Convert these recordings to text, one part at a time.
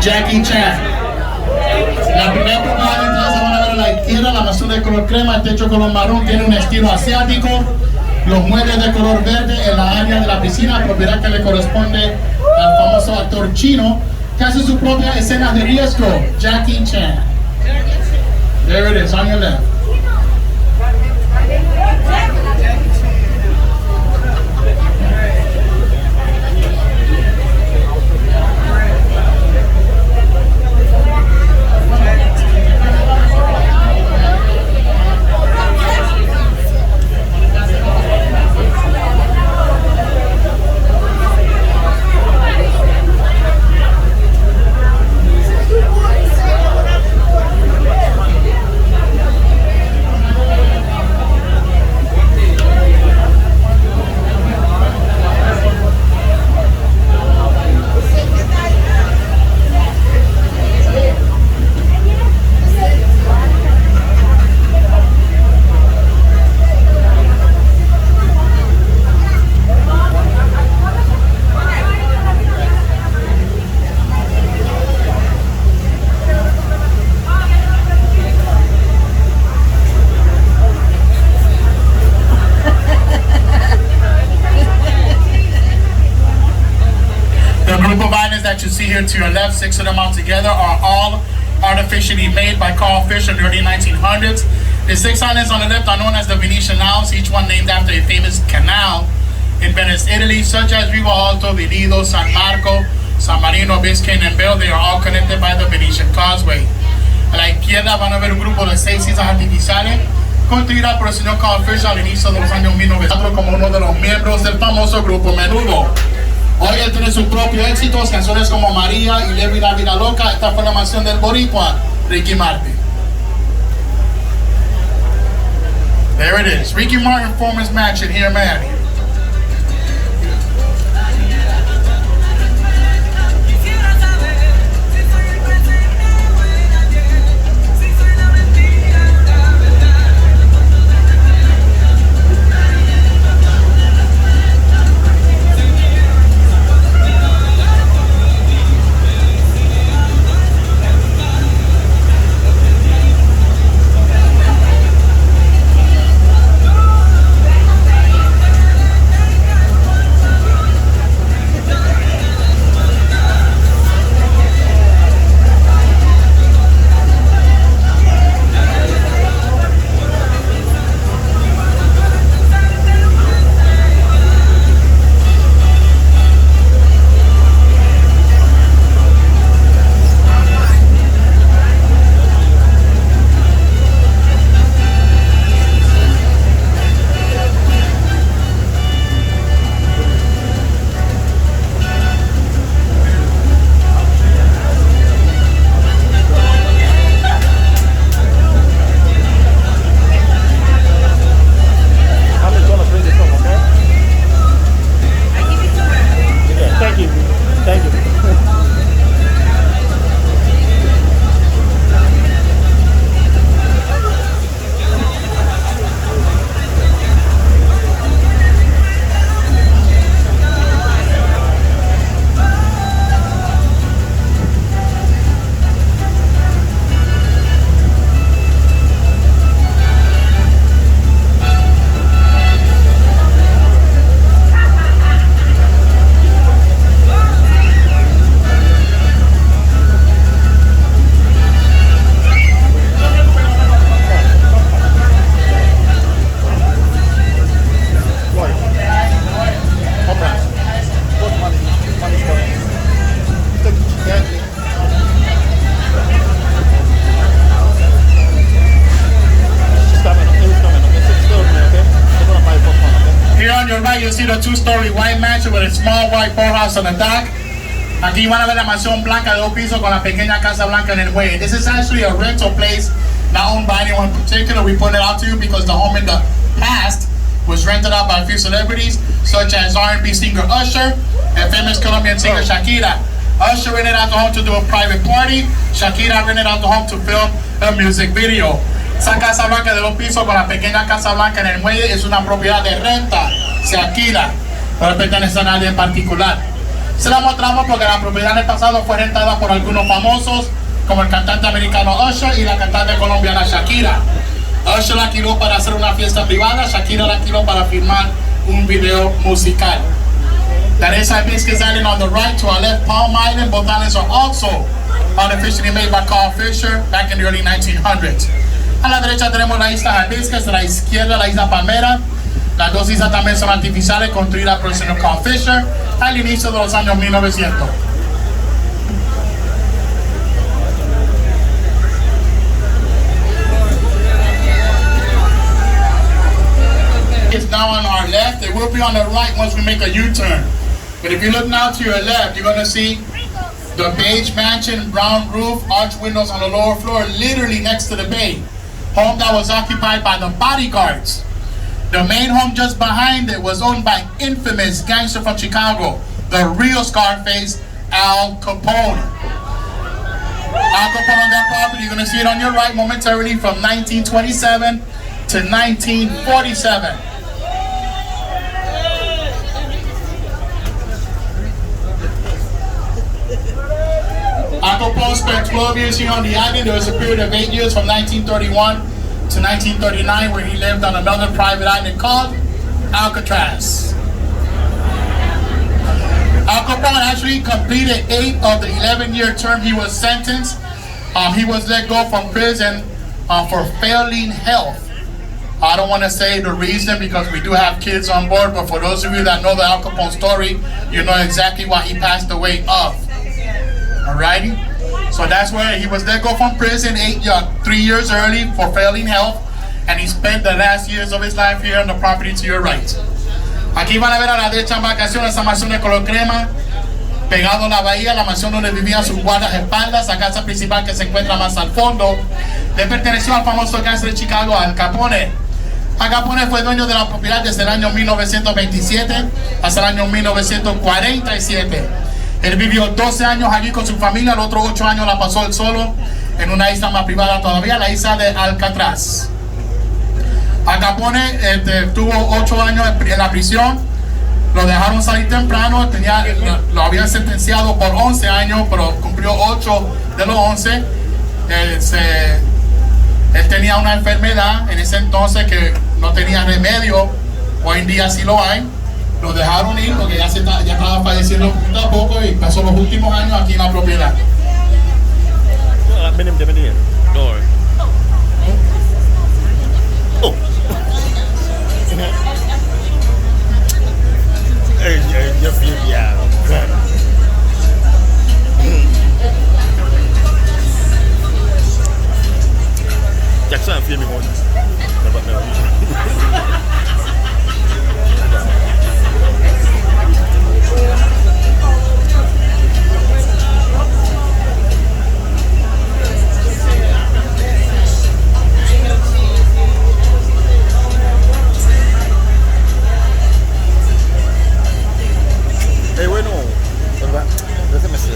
Jackie Chan. La primera propiedad de entrada van a ver a la izquierda, la basura de color crema, el techo color marrón, tiene un estilo asiático. Los muebles de color verde en la área de la piscina, propiedad que le corresponde al famoso actor chino, que hace su propia escena de riesgo, Jackie Chan. There it is, on your left. That you see here to your left, 6 of them all together, are all artificially made by Carl Fisher in the early 1900s. The 6 islands on the left are known as the Venetian Isles, each one named after a famous canal in Venice, Italy, such as Riva Alto, Venido, San Marco, San Marino, Biscayne, and Bell. They are all connected by the Venetian Causeway. A la izquierda van a ver un grupo de 6 islas artificiales construidas por el señor Carl Fisher al inicio de los años 1900 como uno de los miembros del famoso grupo Menudo. Hoy él tiene sus propios éxitos, canciones como María y Levi la Vida Loca. Esta fue la mansión del boricua, Ricky Martin. There it is, Ricky Martin Performance Mansion here in Miami. You see the 2-story white mansion with a small white boathouse on the dock. Aquí van a ver la mansión blanca de 2 pisos con la pequeña casa blanca en el muelle. This is actually a rental place, not owned by anyone in particular. We put it out to you because the home in the past was rented out by a few celebrities, such as R&B singer Usher and famous Colombian singer Shakira. Usher rented out the home to do a private party. Shakira rented out the home to film a music video. Esa casa blanca de 2 pisos con la pequeña casa blanca en el muelle es una propiedad de renta. Se alquila, no le pertenece a nadie en particular. Se la mostramos porque la propiedad en el pasado fue rentada por algunos famosos, como el cantante americano Usher y la cantante colombiana Shakira. Usher la alquiló para hacer una fiesta privada, Shakira la alquiló para filmar un video musical. That is Hibiscus Island on the right. To our left, Palm Island. Both islands are also artificially made by Carl Fisher back in the early 1900s. A la derecha tenemos la isla Hibiscus, a la izquierda la isla Palmera. Las dos islas también son artificiales, construidas por el señor Carl Fisher al inicio de los años 1900. It's now on our left. It will be on the right once we make a U-turn. But if you look now to your left, you're going to see the beige mansion, brown roof, arch windows on the lower floor, literally next to the bay. Home that was occupied by the bodyguards. The main home just behind it was owned by infamous gangster from Chicago, the real Scarface, Al Capone. Al Capone on that property, you're going to see it on your right momentarily from 1927 to 1947. Al Capone spent 12 years here on the island. There was a period of 8 years from 1931 to 1939 where he lived on another private island called Alcatraz. Al Capone actually completed 8 of the 11-year term he was sentenced. He was let go from prison for failing health. I don't want to say the reason because we do have kids on board, but for those of you that know the Al Capone story, you know exactly what he passed away of. Alrighty? So that's where he was let go from prison 3 years early for failing health, and he spent the last years of his life here on the property to your right. Aquí van a ver a la derecha embarcaciones, esa mansión de color crema, pegado a la bahía, la mansión donde vivían sus guardaespaldas, la casa principal que se encuentra más al fondo, le perteneció al famoso gangster de Chicago, Al Capone. Al Capone fue dueño de la propiedad desde el año 1927 hasta el año 1947. Él vivió 12 años allí con su familia, los otros 8 años la pasó él solo en una isla más privada todavía, la isla de Alcatraz. Al Capone tuvo 8 años en la prisión, lo dejaron salir temprano, lo habían sentenciado por 11 años, pero cumplió 8 de los 11. Él tenía una enfermedad en ese entonces que no tenía remedio, hoy en día sí lo hay. Lo dejaron ir porque ya estaba falleciendo poco a poco y pasó los últimos años aquí en la propiedad. Jackson filming on. Bueno, ¿verdad? Déjame hacer.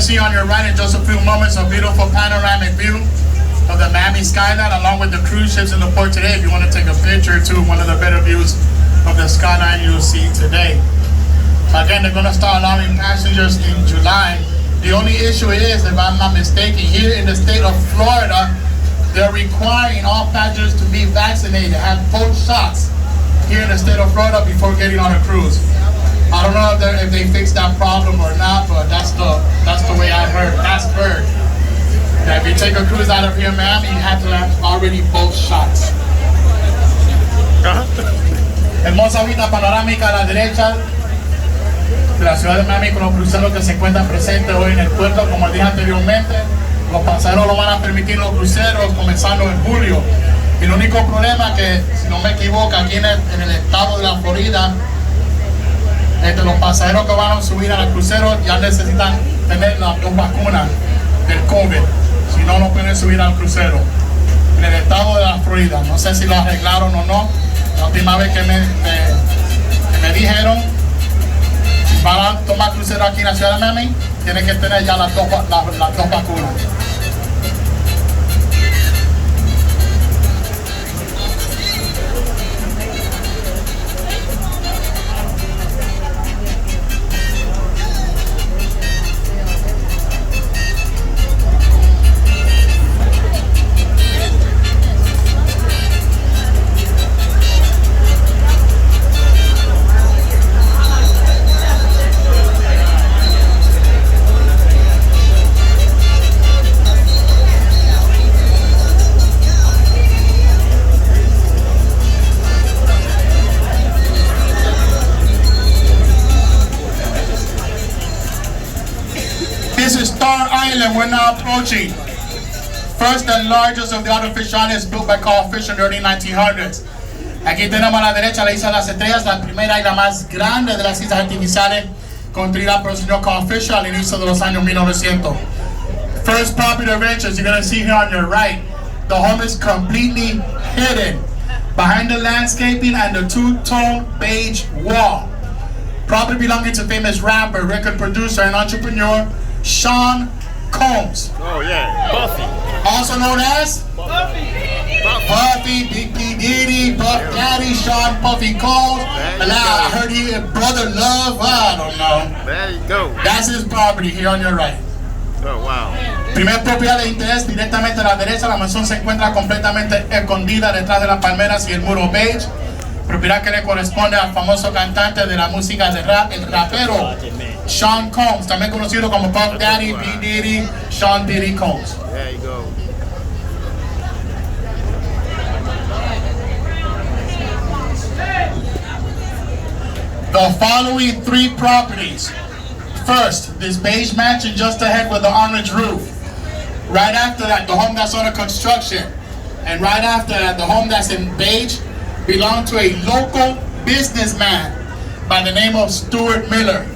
to see on your right in just a few moments a beautiful panoramic view of the Miami skyline along with the cruise ships in the port today. If you want to take a picture too, one of the better views of the skyline you'll see today. Again, they're going to start allowing passengers in July. The only issue is, if I'm not mistaken, here in the state of Florida, they're requiring all passengers to be vaccinated, have both shots here in the state of Florida before getting on a cruise. I don't know if they fixed that problem or not, but that's the way I heard. That's heard. That if you take a cruise out of here, ma'am, you have to have already both shots. Hermosa vista panorámica a la derecha de la ciudad de Miami con los cruceros que se encuentran presentes hoy en el puerto. Como dije anteriormente, los pasajeros lo van a permitir los cruceros comenzando en julio. Y el único problema que, si no me equivoco, aquí en el estado de la Florida, los pasajeros que van a subir al crucero ya necesitan tener las dos vacunas del COVID. Si no, no pueden subir al crucero. En el estado de la Florida, no sé si lo arreglaron o no. La última vez que me dijeron, si van a tomar crucero aquí en la ciudad de Miami, tienen que tener ya las dos vacunas. This is Star Island we're now approaching. First and largest of the artificial islands built by Carl Fisher in the early 1900s. Aquí tenemos a la derecha la Isla de las Estrellas, la primera isla más grande de las islas artificiales construida por el señor Carl Fisher al inicio de los años 1900. First property of interest, you're going to see here on your right, the home is completely hidden behind the landscaping and the two-tone beige wall. Property belonging to famous rapper, record producer, and entrepreneur Sean Combs. Oh yeah, Buffy. Also known as Buffy, Big P. Diddy, Buff Daddy, Sean Puffy Combs. And now I heard he Brother Love, I don't know. There you go. That's his property here on your right. Oh wow. Primer propiedad de interés directamente a la derecha, la mansión se encuentra completamente escondida detrás de las palmeras y el muro beige. Propiedad que le corresponde al famoso cantante de la música de rap, el rapero Sean Combs, también conocido como Puff Daddy, B. Diddy, Sean Diddy Combs. There you go. The following three properties. First, this beige mansion just ahead with the orange roof. Right after that, the home that's under construction. And right after that, the home that's in beige belonged to a local businessman by the name of Stuart Miller.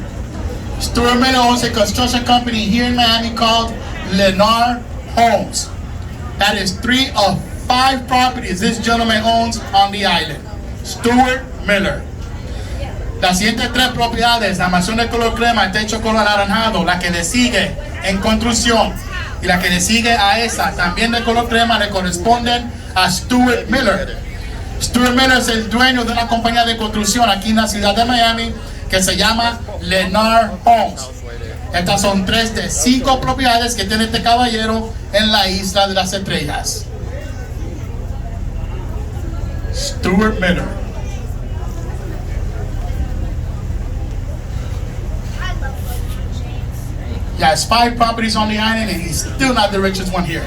Stuart Miller owns a construction company here in Miami called Millionaires Homes. That is 3 of 5 properties this gentleman owns on the island. Stuart Miller. Las siguientes 3 propiedades, la mansión de color crema, el techo color anaranjado, la que le sigue en construcción y la que le sigue a esa, también de color crema, le corresponden a Stuart Miller. Stuart Miller es el dueño de una compañía de construcción aquí en la ciudad de Miami que se llama Millionaires Homes. Estas son 3 de 5 propiedades que tiene este caballero en la Isla de las Estrellas. Stuart Miller. He has 5 properties on the island and he's still not the richest one here.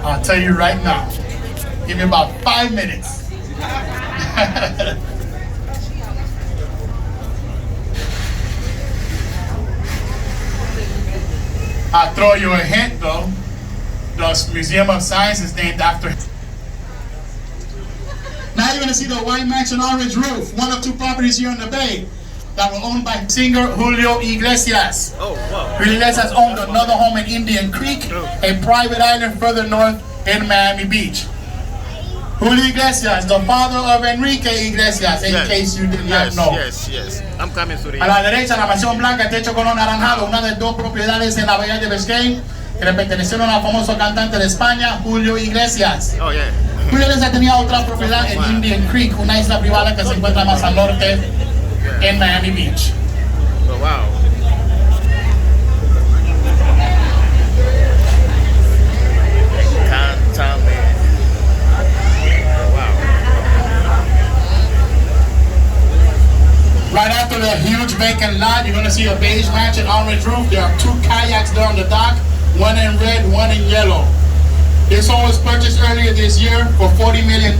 I'll tell you right now. Give me about 5 minutes. I'll throw you a hint though. The Museum of Science is named after him. Now you're going to see the white mansion orange roof, one of 2 properties here in the bay that were owned by singer Julio Iglesias. Oh wow. Julio Iglesias owned another home in Indian Creek, a private island further north in Miami Beach. Julio Iglesias, the father of Enrique Iglesias, in case you did not know. Yes. I'm coming to the A la derecha, la mansión blanca, techo color naranjado, una de dos propiedades en la bahía de Biscayne que le pertenecieron al famoso cantante de España, Julio Iglesias. Oh, yeah. Julio Iglesias tenía otra propiedad en Indian Creek, una isla privada que se encuentra más al norte en Miami Beach. Oh, wow. Cántame. Oh, wow. Right after the huge vacant lot, you're going to see a beige mansion, orange roof. There are two kayaks there on the dock, one in red, one in yellow. This home was purchased earlier this year for $40 million.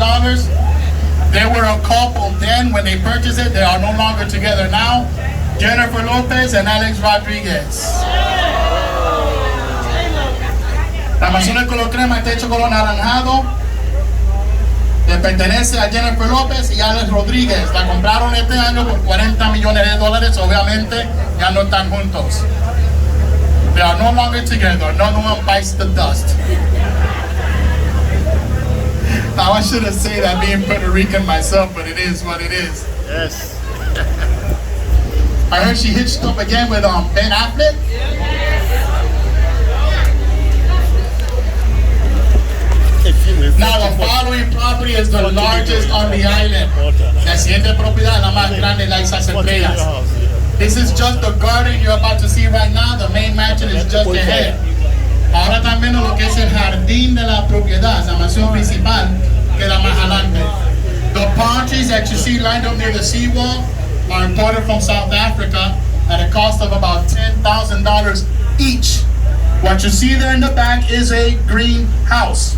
They were a couple then when they purchased it. They are no longer together now. Jennifer Lopez and Alex Rodriguez. La mansión de color crema, techo color naranjado, le pertenece a Jennifer Lopez y Alex Rodriguez. La compraron este año por $40 millones. Obviamente ya no están juntos. They are no longer together. No one bites the dust. Now I should have said that being Puerto Rican myself, but it is what it is. Yes. I heard she hitched up again with Ben Affleck. Now the following property is the largest on the island. La siguiente propiedad es la más grande de las estrellas. This is just the garden you're about to see right now. The main mansion is just ahead. Ahora están viendo lo que es el jardín de la propiedad, la mansión principal, que la más adelante. The palm trees that you see lined up near the seawall are imported from South Africa at a cost of about $10,000 each. What you see there in the back is a greenhouse.